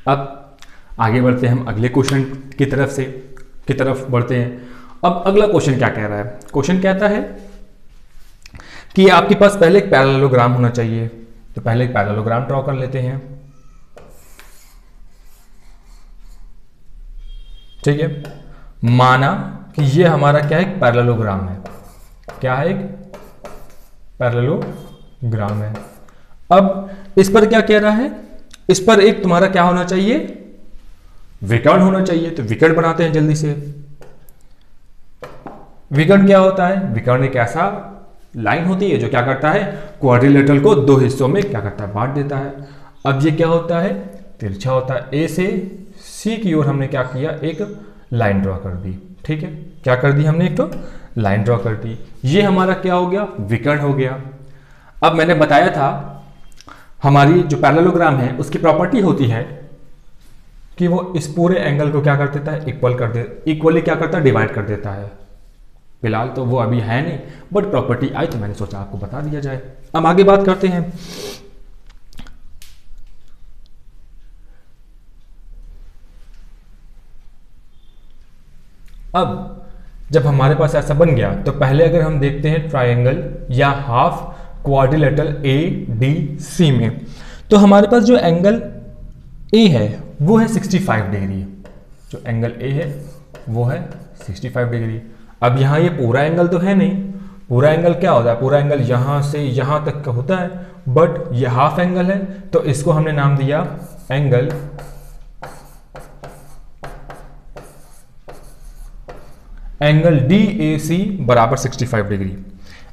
अब आगे बढ़ते हैं हम अगले क्वेश्चन की तरफ बढ़ते हैं। अब अगला क्वेश्चन क्या कह रहा है? क्वेश्चन कहता है कि आपके पास पहले एक पैरेललोग्राम होना चाहिए। तो पहले एक पैरेललोग्राम ड्रॉ कर लेते हैं। ठीक है, माना कि ये हमारा क्या है, एक पैरेललोग्राम है। क्या है? एक पैरेललोग्राम है। अब इस पर क्या कह रहा है? इस पर एक तुम्हारा क्या होना चाहिए, विकर्ण होना चाहिए। तो विकर्ण बनाते हैं जल्दी से। विकर्ण क्या होता है? विकर्ण एक ऐसा लाइन होती है जो क्या करता है, क्वाड्रिलेटरल को दो हिस्सों में क्या करता है, बांट देता है। अब ये क्या होता है, तिरछा होता है। ए से सी की ओर हमने क्या किया, एक लाइन ड्रॉ कर दी। ठीक है, क्या कर दी हमने, एक तो लाइन ड्रॉ कर दी। ये हमारा क्या हो गया, विकर्ण हो गया। अब मैंने बताया था हमारी जो पैरेललोग्राम है उसकी प्रॉपर्टी होती है कि वो इस पूरे एंगल को क्या कर देता है, इक्वली क्या करता है, डिवाइड कर देता है। फिलहाल तो वो अभी है नहीं, बट प्रॉपर्टी आई तो मैंने सोचा आपको बता दिया जाए। अब आगे बात करते हैं। अब जब हमारे पास ऐसा बन गया तो पहले अगर हम देखते हैं ट्रायंगल या half quadrilateral a d c में, तो हमारे पास जो एंगल ए है वो है 65 डिग्री। जो एंगल ए है वो है 65 डिग्री। अब यहाँ ये पूरा एंगल तो है नहीं, पूरा एंगल क्या होता है, पूरा एंगल यहाँ से यहाँ तक का होता है, बट ये हाफ एंगल है तो इसको हमने नाम दिया एंगल डी ए सी बराबर 65 डिग्री।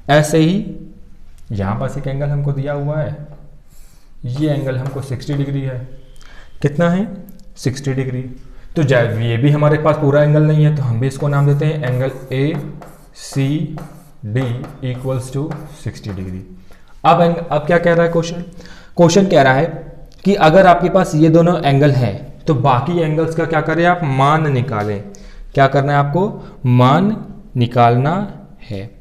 ऐसे ही यहाँ पास एक एंगल हमको दिया हुआ है, ये एंगल हमको 60 डिग्री है। कितना है, 60 डिग्री। तो जब ये भी हमारे पास पूरा एंगल नहीं है तो हम भी इसको नाम देते हैं angle a c d equals to 60 degree. अब क्या कह रहा है क्वेश्चन कह रहा है कि अगर आपके पास ये दोनों एंगल हैं तो बाकी एंगल्स का क्या करें आप, मान निकालें। क्या करना है आपको, मान निकालना है।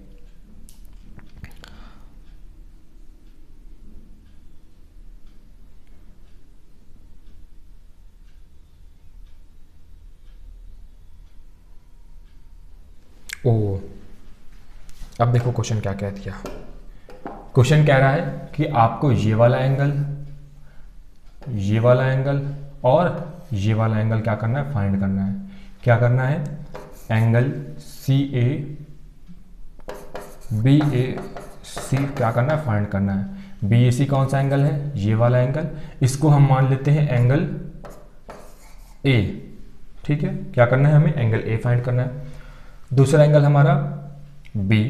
अब देखो क्वेश्चन क्या कह दिया। क्वेश्चन कह रहा है कि आपको ये वाला एंगल और ये वाला एंगल क्या करना है, फाइंड करना है। क्या करना है, एंगल सी ए बी ए सी क्या करना है, फाइंड करना है। बी ए सी कौन सा एंगल है, ये वाला एंगल। इसको हम मान लेते हैं एंगल ए। ठीक है, क्या करना है हमें, एंगल ए फाइंड करना है। दूसरा एंगल हमारा b,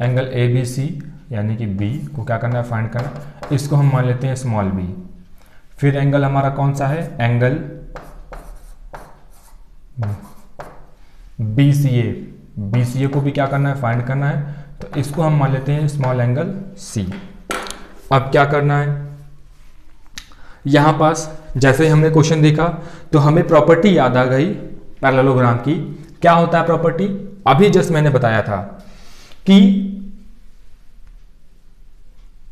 angle a b c यानी कि बी को क्या करना है, फाइंड करना। इसको हम मान लेते हैं स्मॉल बी। फिर एंगल हमारा कौन सा है, एंगल बी सी ए को भी क्या करना है, फाइंड करना है। तो इसको हम मान लेते हैं स्मॉल एंगल सी। अब क्या करना है, यहां पास जैसे ही हमने क्वेश्चन देखा तो हमें प्रॉपर्टी याद आ गई पैरेललोग्राम की। क्या होता है प्रॉपर्टी, अभी जस्ट मैंने बताया था कि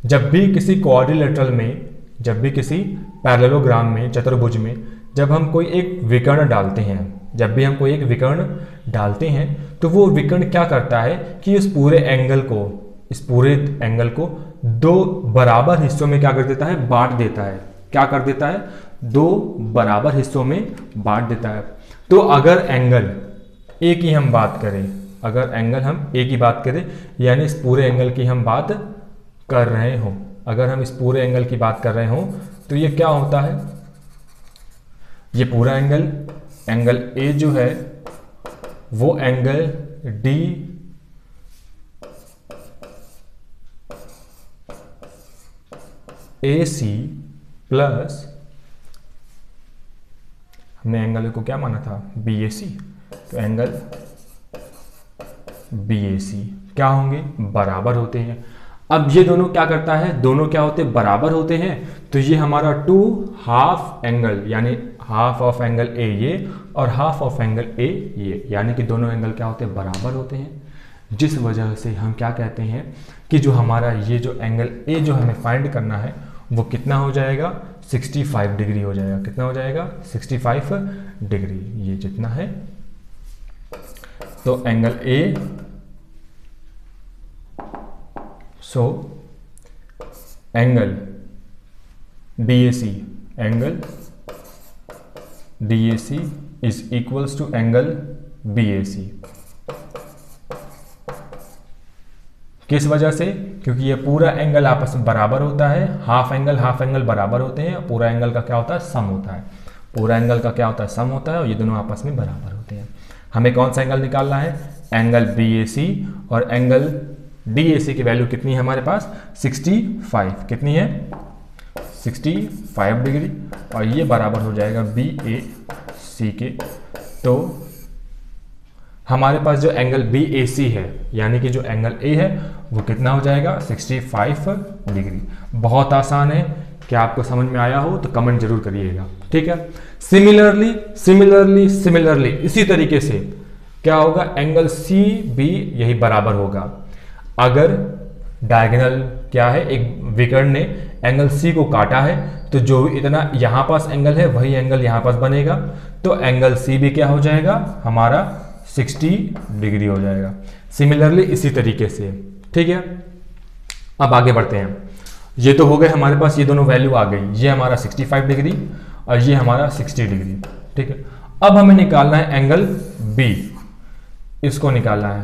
जब भी किसी क्वाड्रिलेटरल में, जब भी किसी पैरेललोग्राम में, चतुर्भुज में, जब हम कोई एक विकर्ण डालते हैं, जब भी हम कोई एक विकर्ण डालते हैं तो वो विकर्ण क्या करता है कि इस पूरे एंगल को दो बराबर हिस्सों में क्या कर देता है, बांट देता है। क्या कर देता है, दो बराबर हिस्सों में बांट देता है। तो अगर एंगल ए की हम बात करें, अगर एंगल हम ए की बात करें यानी इस पूरे एंगल की हम बात कर रहे हो, अगर हम इस पूरे एंगल की बात कर रहे हो तो ये क्या होता है, ये पूरा एंगल ए जो है वो angle d a c plus, हमने एंगल को क्या माना था, बी ए सी, तो एंगल बी ए सी क्या होंगे, बराबर होते हैं। अब ये दोनों क्या करता है, दोनों क्या होते हैं, बराबर होते हैं। तो ये हमारा टू हाफ एंगल यानी हाफ ऑफ एंगल ए ये और हाफ ऑफ एंगल ए ये, यानी कि दोनों एंगल क्या होते हैं, बराबर होते हैं। जिस वजह से हम क्या कहते हैं कि जो हमारा ये जो एंगल ए जो हमें फाइंड करना है वो कितना हो जाएगा, 65 डिग्री हो जाएगा। कितना हो जाएगा, 65 डिग्री, ये जितना है। तो angle a, so angle DAC, angle DAC is equals to angle BAC। किस वजह से, क्योंकि ये पूरा एंगल आपस में बराबर होता है, हाफ एंगल बराबर होते हैं, पूरा एंगल का क्या होता है, सम होता है। पूरा एंगल का क्या होता है, सम होता है, और ये दोनों आपस में बराबर होते हैं। हमें कौन सा एंगल निकालना है, एंगल BAC, और एंगल DAC की वैल्यू कितनी है हमारे पास, 65। कितनी है, 65 डिग्री, और ये बराबर हो जाएगा BAC के। तो हमारे पास जो एंगल BAC है, यानी कि जो एंगल A है, वो कितना हो जाएगा, 65 डिग्री। बहुत आसान है। क्या आपको समझ में आया हो तो कमेंट जरूर करिएगा, ठीक है। सिमिलरली इसी तरीके से क्या होगा, एंगल CB यही बराबर होगा। अगर डायगोनल क्या है, एक विकर्ण ने एंगल C को काटा है, तो जो इतना यहां पास एंगल है वही एंगल यहां पास बनेगा, तो एंगल CB क्या हो जाएगा, हमारा 60 डिग्री हो जाएगा। सिमिलरली इसी तरीके से, ठीक है। अब आगे बढ़ते हैं। ये तो हो गए हमारे पास, ये दोनों वैल्यू आ गई, ये हमारा 65 डिग्री और ये हमारा 60 डिग्री, ठीक है। अब हमें निकालना है एंगल B, इसको निकालना है।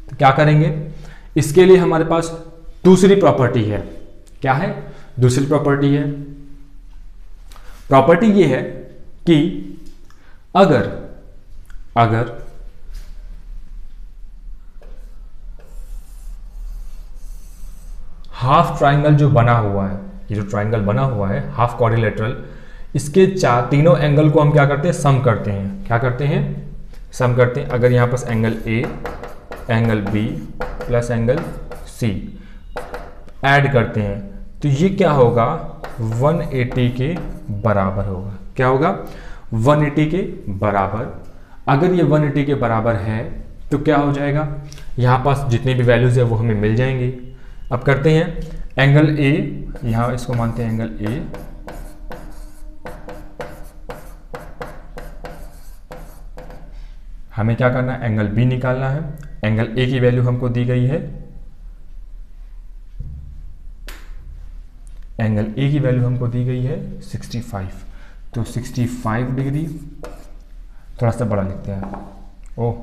तो क्या करेंगे, इसके लिए हमारे पास दूसरी प्रॉपर्टी है। क्या है, दूसरी प्रॉपर्टी है, प्रॉपर्टी ये है कि अगर हाफ ट्राइंगल जो बना हुआ है, ये जो ट्राइंगल बना हुआ है हाफ क्वाड्रिलेटरल, इसके तीनों एंगल को हम क्या करते हैं, सम करते हैं। क्या करते हैं, सम करते हैं। अगर यहाँ पास angle A, angle B plus angle C add करते हैं, तो ये क्या होगा, 180 के बराबर होगा। क्या होगा, 180 के बराबर। अगर ये 180 के बराबर है तो क्या हो जाएगा, यहाँ पास जितनी भी वैल्यूज है वो हमें मिल जाएंगी। अब करते हैं एंगल A, यहाँ इसको मानते हैं एंगल A, हमें क्या करना है, एंगल B निकालना है। एंगल A की वैल्यू हमको दी गई है, एंगल A की वैल्यू हमको दी गई है 65, तो 65 डिग्री, थोड़ा सा बड़ा लिखते हैं, ओह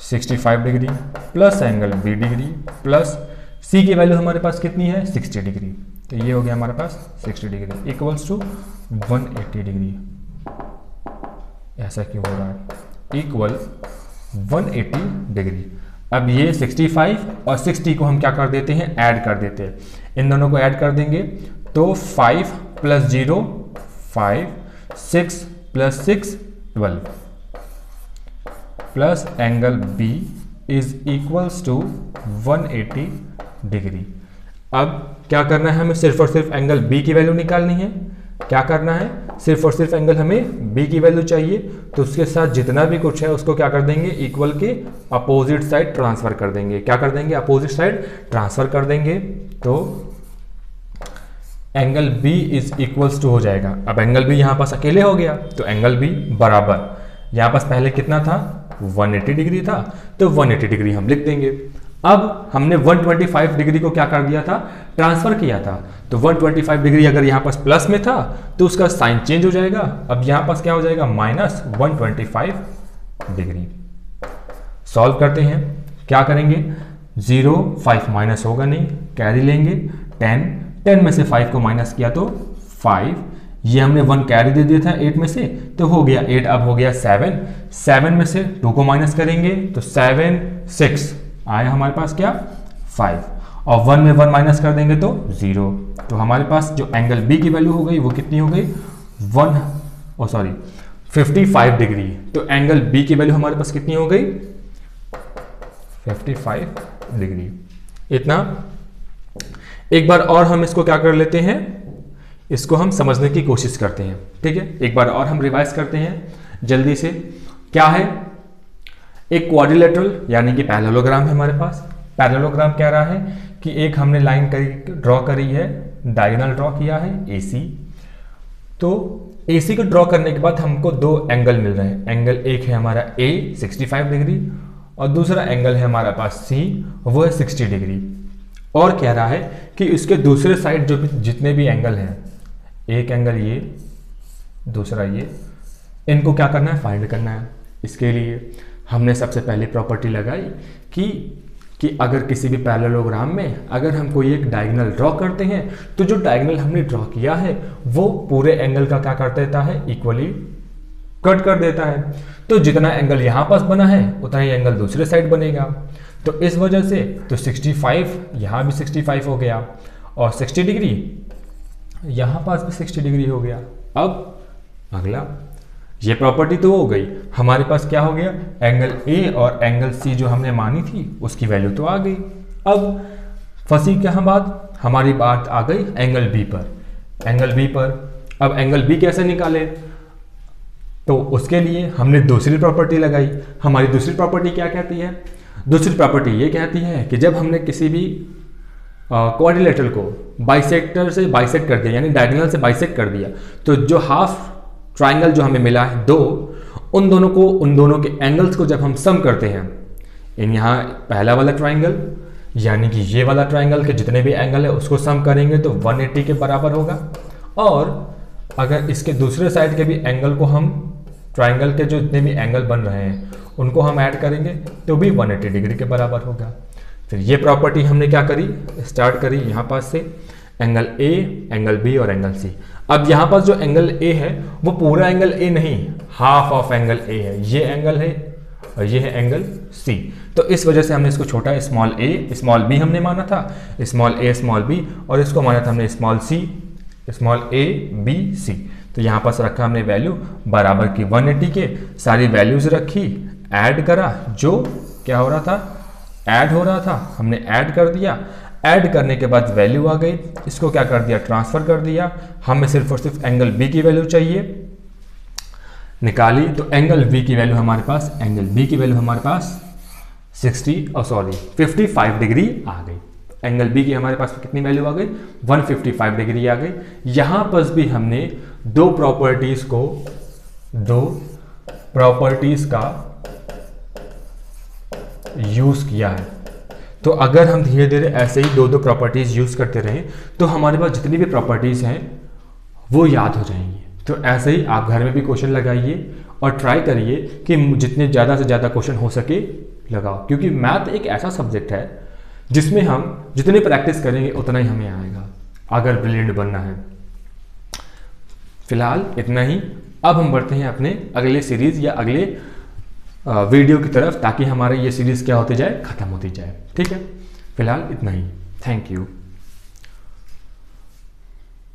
65 degree plus angle B degree plus C की वैल्यू हमारे पास कितनी है, 60 डिग्री, तो ये हो गया हमारे पास 60 डिग्री इक्वल्स टू 180 डिग्री। ऐसा क्यों हो रहा है, इक्वल 180 डिग्री। अब ये 65 और 60 को हम क्या कर देते हैं, ऐड कर देते हैं। इन दोनों को ऐड कर देंगे तो 5 plus 0 5, 6 plus 6 12 plus angle B is equals to 180 degree. अब क्या करना है, हमें सिर्फ और सिर्फ एंगल B की वैल्यू निकालनी है। क्या करना है, सिर्फ और सिर्फ एंगल हमें B की वैल्यू चाहिए, तो उसके साथ जितना भी कुछ है उसको क्या कर देंगे, इक्वल के अपोजिट साइड ट्रांसफर कर देंगे। क्या कर देंगे, अपोजिट साइड ट्रांसफर कर देंगे, तो angle B is equals to हो जाएगा। अब एंगल B यहाँ पास अकेले हो गया, तो एंगल B बराबर, यहाँ पास पहले कितना था, 180 डिग्री था, तो 180 डिग्री हम लिख देंगे। अब हमने 125 डिग्री को क्या कर दिया था, ट्रांसफर किया था, तो 125 डिग्री अगर यहाँ पास प्लस में था तो उसका साइन चेंज हो जाएगा। अब यहाँ पास क्या हो जाएगा, माइनस 125 डिग्री। सॉल्व करते हैं, क्या करेंगे, 0 5 माइनस होगा नहीं, कैरी लेंगे, 10 में से 5 को माइनस किया तो 5, ये हमने 1 कैरी दे दिया था 8 में से, तो हो गया 8, अब हो गया 7 में से 2 को माइनस करेंगे तो 7 6 आया हमारे पास क्या, 5, और 1 में 1 माइनस कर देंगे तो 0, तो हमारे पास जो एंगल B की वैल्यू हो गई वो कितनी हो गई, 55 डिग्री। तो एंगल B की वैल्यू हमारे पास कितनी हो गई, 55 डिग्री। इतना। एक बार और हम इसको क्या कर लेते हैं, इसको हम समझने की कोशिश करते हैं, ठीक है। एक बार और हम रिवाइज करते हैं जल्दी से। क्या है, एक क्वाड्रिलेटरल यानी कि पैरेललोग्राम है हमारे पास। पैरेललोग्राम कह रहा है कि एक हमने लाइन ड्रॉ करी है, डायगोनल ड्रॉ किया है AC। तो AC को ड्रॉ करने के बाद हमको दो एंगल मिल रहे हैं। एंगल एक है हमारा A 65 डिग्री और दूसरा एंगल है हमारा पास C, वो है 60 डिग्री। और कह रहा है कि इसके दूसरे साइड जो भी जितने भी एंगल हैं, एक एंगल ये, दूसरा ये, इनको क्या करना है, फाइंड करना है। इसके लिए हमने सबसे पहले प्रॉपर्टी लगाई कि अगर किसी भी पैरेललोग्राम में अगर हम कोई एक डायगोनल ड्रॉ करते हैं तो जो डायगोनल हमने ड्रॉ किया है वो पूरे एंगल का क्या कर देता है, इक्वली कट कर देता है। तो जितना एंगल यहाँ पास बना है उतना ही एंगल दूसरे साइड बनेगा। तो इस वजह से तो 65 यहाँ भी 65 हो गया और 60 डिग्री यहाँ पास भी 60 डिग्री हो गया। अब अगला, ये प्रॉपर्टी तो हो गई, हमारे पास क्या हो गया, एंगल A और एंगल C जो हमने मानी थी उसकी वैल्यू तो आ गई। अब फंसी क्या बात, हमारी बात आ गई एंगल B पर। एंगल B पर अब एंगल B कैसे निकाले, तो उसके लिए हमने दूसरी प्रॉपर्टी लगाई। हमारी दूसरी प्रॉपर्टी क्या कहती है, दूसरी प्रॉपर्टी ये कहती है कि जब हमने किसी भी क्वाड्रिलेटरल को बाइसेक्टर से बाइसेक्ट कर दिया, यानी डायगोनल से बाइसेक्ट कर दिया, तो जो हाफ ट्राइंगल जो हमें मिला है दो, उन दोनों के एंगल्स को जब हम सम करते हैं, इन यहाँ पहला वाला ट्राइंगल यानी कि ये वाला ट्राइंगल के जितने भी एंगल है उसको सम करेंगे तो 180 के बराबर होगा। और अगर इसके दूसरे साइड के भी एंगल को हम, ट्राइंगल के जो जितने भी एंगल बन रहे हैं उनको हम ऐड करेंगे तो भी 180 डिग्री के बराबर होगा। फिर ये प्रॉपर्टी हमने क्या करी, स्टार्ट करी यहाँ पास से, एंगल A, एंगल B और एंगल C। अब यहाँ पास जो एंगल A है वो पूरा एंगल A नहीं, हाफ ऑफ एंगल A है, ये एंगल है और ये है एंगल C। तो इस वजह से हमने इसको छोटा स्मॉल a स्मॉल b हमने माना था, स्मॉल a स्मॉल b, और इसको माना था हमने small c small a b c। तो यहाँ पास रखा हमने वैल्यू बराबर की 180 के, सारी वैल्यूज रखी, ऐड करा, जो क्या हो रहा था, ऐड हो रहा था, हमने ऐड कर दिया। ऐड करने के बाद वैल्यू आ गई, इसको क्या कर दिया, ट्रांसफर कर दिया। हमें सिर्फ और सिर्फ एंगल बी की वैल्यू चाहिए, निकाली तो एंगल बी की वैल्यू हमारे पास, एंगल बी की वैल्यू हमारे पास 55 डिग्री आ गई। एंगल बी की हमारे पास कितनी वैल्यू आ गई, 155 डिग्री आ गई। यहां पर भी हमने दो प्रॉपर्टीज का यूज किया है। तो अगर हम धीरे धीरे ऐसे ही दो प्रॉपर्टीज यूज करते रहें तो हमारे पास जितनी भी प्रॉपर्टीज हैं वो याद हो जाएंगी। तो ऐसे ही आप घर में भी क्वेश्चन लगाइए और ट्राई करिए कि जितने ज़्यादा से ज़्यादा क्वेश्चन हो सके लगाओ, क्योंकि मैथ एक ऐसा सब्जेक्ट है जिसमें हम जितनी प्रैक्टिस करेंगे उतना ही हमें आएगा अगर ब्रिलियंट बनना है। फिलहाल इतना ही। अब हम बढ़ते हैं अपने अगले सीरीज या अगले वीडियो की तरफ, ताकि हमारा ये सीरीज क्या होती जाए, खत्म होती जाए। ठीक है, फिलहाल इतना ही। Thank you.